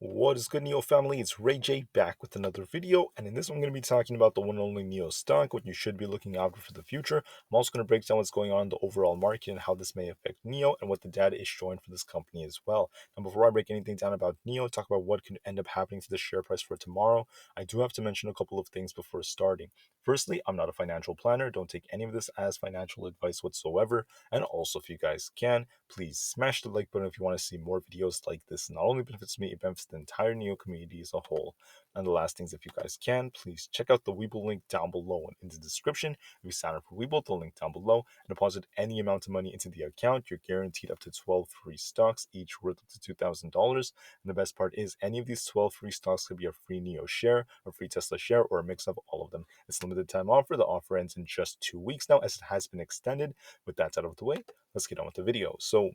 What is good, NIO family? It's Rey-Jay back with another video, and in this one, I'm going to be talking about the one and only NIO stock, what you should be looking out for the future. I'm also going to break down what's going on in the overall market and how this may affect NIO and what the data is showing for this company as well. Now, before I break anything down about NIO, talk about what could end up happening to the share price for tomorrow, I do have to mention a couple of things before starting. Firstly, I'm not a financial planner. Don't take any of this as financial advice whatsoever. And also, if you guys can, please smash the like button if you want to see more videos like this. Not only benefits me, it benefits the entire NIO community as a whole. And the last things, if you guys can, please check out the Webull link down below and in the description. If you sign up for Webull, the link down below, and deposit any amount of money into the account, you're guaranteed up to 12 free stocks, each worth up to $2,000. And the best part is, any of these 12 free stocks could be a free NIO share, a free Tesla share, or a mix of all of them. It's a limited time offer. The offer ends in just 2 weeks now, as it has been extended. With that out of the way, let's get on with the video. So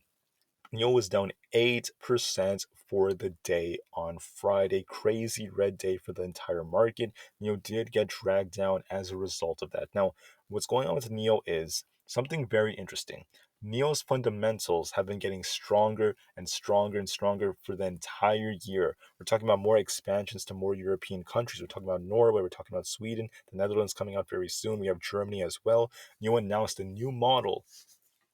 NIO was down 8% for the day on Friday. Crazy red day for the entire market. NIO did get dragged down as a result of that. Now, what's going on with NIO is something very interesting. NIO's fundamentals have been getting stronger and stronger and stronger for the entire year. We're talking about more expansions to more European countries. We're talking about Norway. We're talking about Sweden. The Netherlands coming out very soon. We have Germany as well. NIO announced a new model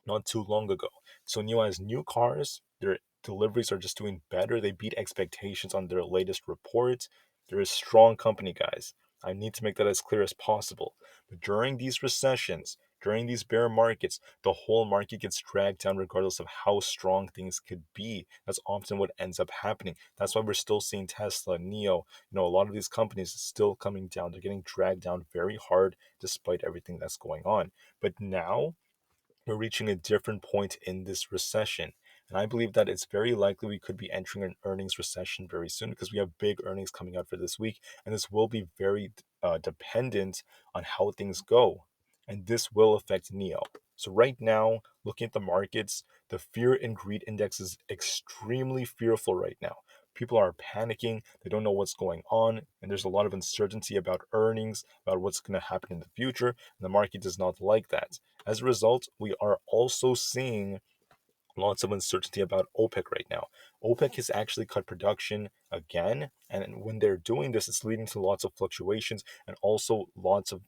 not too long ago. So NIO has new cars. Their deliveries are just doing better. They beat expectations on their latest report. They're a strong company, guys. I need to make that as clear as possible. But during these recessions, during these bear markets, the whole market gets dragged down regardless of how strong things could be. That's often what ends up happening. That's why we're still seeing Tesla, NIO, a lot of these companies still coming down. They're getting dragged down very hard despite everything that's going on. But now we're reaching a different point in this recession. And I believe that it's very likely we could be entering an earnings recession very soon because we have big earnings coming out for this week. And this will be very dependent on how things go. And this will affect NIO. So, right now, looking at the markets, the fear and greed index is extremely fearful right now. People are panicking, they don't know what's going on, and there's a lot of uncertainty about earnings, about what's going to happen in the future. And the market does not like that. As a result, we are also seeing lots of uncertainty about OPEC right now. OPEC has actually cut production again, and when they're doing this, it's leading to lots of fluctuations and also lots of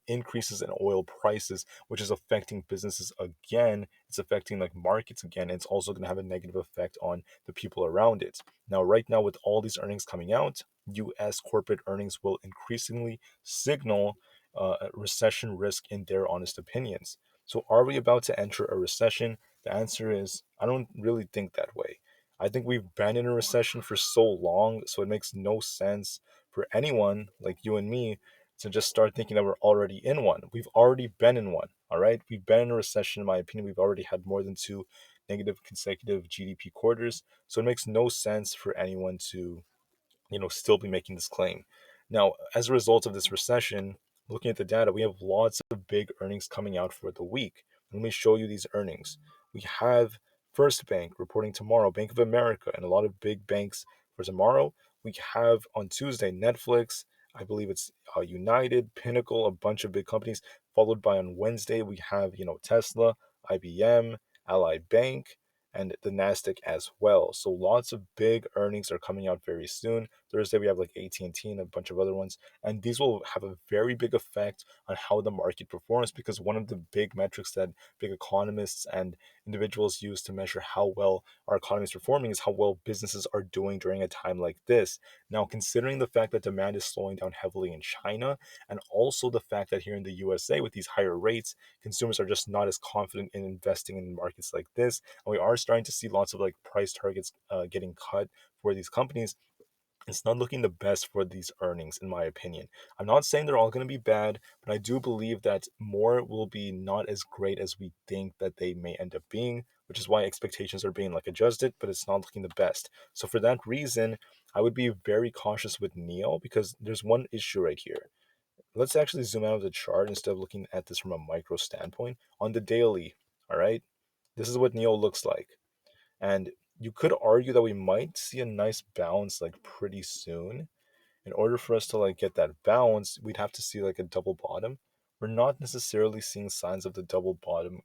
increases in oil prices, which is affecting businesses again. It's affecting like markets again. And it's also going to have a negative effect on the people around it. Now, right now, with all these earnings coming out, U.S. corporate earnings will increasingly signal a recession risk in their honest opinions. So, are we about to enter a recession? The answer is I don't really think that way. I think we've been in a recession for so long, so it makes no sense for anyone like you and me to just start thinking that we're already in one. We've already been in one, all right? We've been in a recession, in my opinion. We've already had more than two negative consecutive GDP quarters, so it makes no sense for anyone to still be making this claim. Now, as a result of this recession, looking at the data, we have lots of big earnings coming out for the week. Let me show you these earnings. We have First Bank reporting tomorrow, Bank of America, and a lot of big banks for tomorrow. We have on Tuesday Netflix, I believe it's United, Pinnacle, a bunch of big companies. Followed by on Wednesday, we have Tesla, IBM, Ally Bank, and the Nasdaq as well. So lots of big earnings are coming out very soon. Thursday we have like AT&T and a bunch of other ones, and these will have a very big effect on how the market performs because one of the big metrics that big economists and individuals use to measure how well our economy is performing is how well businesses are doing during a time like this. Now, considering the fact that demand is slowing down heavily in China, and also the fact that here in the USA with these higher rates, consumers are just not as confident in investing in markets like this, and we are starting to see lots of like price targets getting cut for these companies. It's not looking the best for these earnings, in my opinion. I'm not saying they're all going to be bad, but I do believe that more will be not as great as we think that they may end up being, which is why expectations are being like adjusted, but it's not looking the best. So for that reason, I would be very cautious with NIO because there's one issue right here. Let's actually zoom out of the chart instead of looking at this from a micro standpoint. On the daily, all right, this is what NIO looks like. And you could argue that we might see a nice bounce like pretty soon. In order for us to like get that bounce, we'd have to see like a double bottom. We're not necessarily seeing signs of the double bottom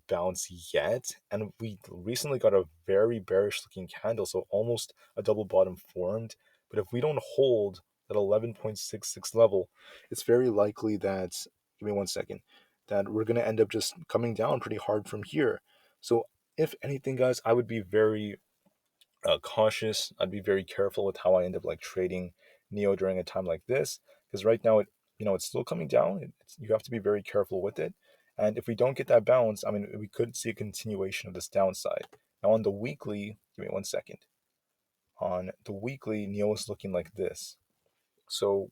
bounce yet, and we recently got a very bearish looking candle, so almost a double bottom formed. But if we don't hold that 11.66 level, it's very likely that, give me one second, that we're going to end up just coming down pretty hard from here. So if anything, guys, I would be very cautious. I'd be very careful with how I end up like trading NIO during a time like this, because right now it's still coming down. You have to be very careful with it. And if we don't get that bounce, I mean, we could see a continuation of this downside. Now on the weekly, give me one second. On the weekly, NIO is looking like this. So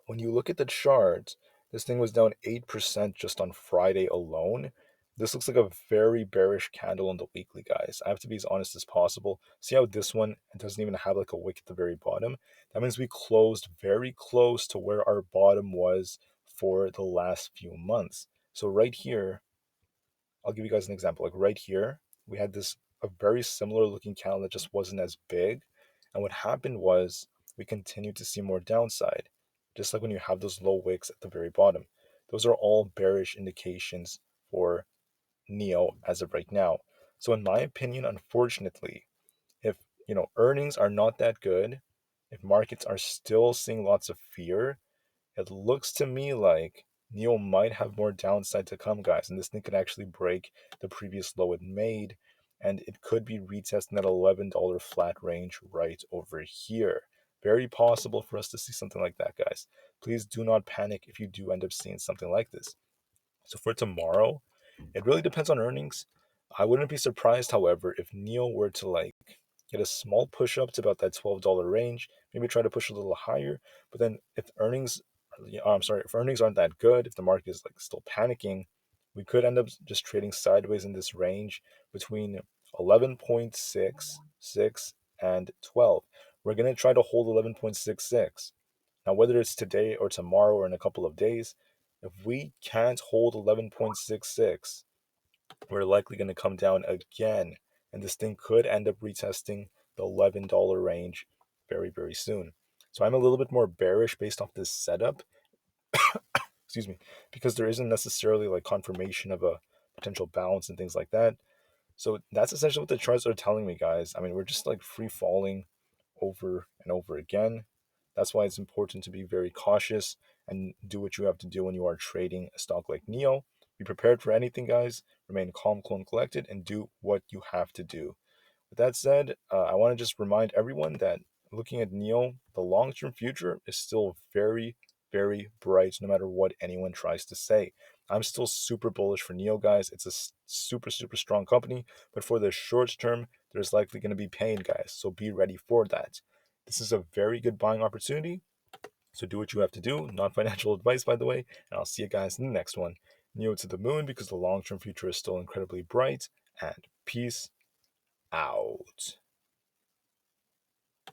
when you look at the chart, this thing was down 8% just on Friday alone. This looks like a very bearish candle on the weekly, guys. I have to be as honest as possible. See how this one doesn't even have like a wick at the very bottom? That means we closed very close to where our bottom was for the last few months. So right here, I'll give you guys an example. Like right here, we had this a very similar looking candle that just wasn't as big. And what happened was we continued to see more downside, just like when you have those low wicks at the very bottom. Those are all bearish indications for NIO as of right now. So in my opinion, unfortunately, if earnings are not that good, if markets are still seeing lots of fear, it looks to me like NIO might have more downside to come, guys, and this thing could actually break the previous low it made, and it could be retesting that $11 flat range right over here. Very possible for us to see something like that, guys. Please do not panic if you do end up seeing something like this. So for tomorrow, it really depends on earnings. I wouldn't be surprised, however, if NIO were to like get a small push up to about that $12 range, maybe try to push a little higher. But then if earnings, if earnings aren't that good, if the market is like still panicking, we could end up just trading sideways in this range between 11.66 and 12. We're going to try to hold 11.66. Now, whether it's today or tomorrow or in a couple of days, if we can't hold 11.66, we're likely going to come down again. And this thing could end up retesting the $11 range very, very soon. So I'm a little bit more bearish based off this setup, excuse me, because there isn't necessarily like confirmation of a potential bounce and things like that. So that's essentially what the charts are telling me, guys. I mean, we're just like free falling over and over again. That's why it's important to be very cautious and do what you have to do when you are trading a stock like NIO. Be prepared for anything, guys. Remain calm, cool, and collected, and do what you have to do. With that said, I want to just remind everyone that looking at NIO, the long term future is still very, very bright no matter what anyone tries to say. I'm still super bullish for NIO, guys. It's a super, super strong company, but for the short term, there's likely going to be pain, guys. So be ready for that. This is a very good buying opportunity. So do what you have to do. Non financial advice, by the way. And I'll see you guys in the next one. NIO to the moon because the long term future is still incredibly bright. And peace out.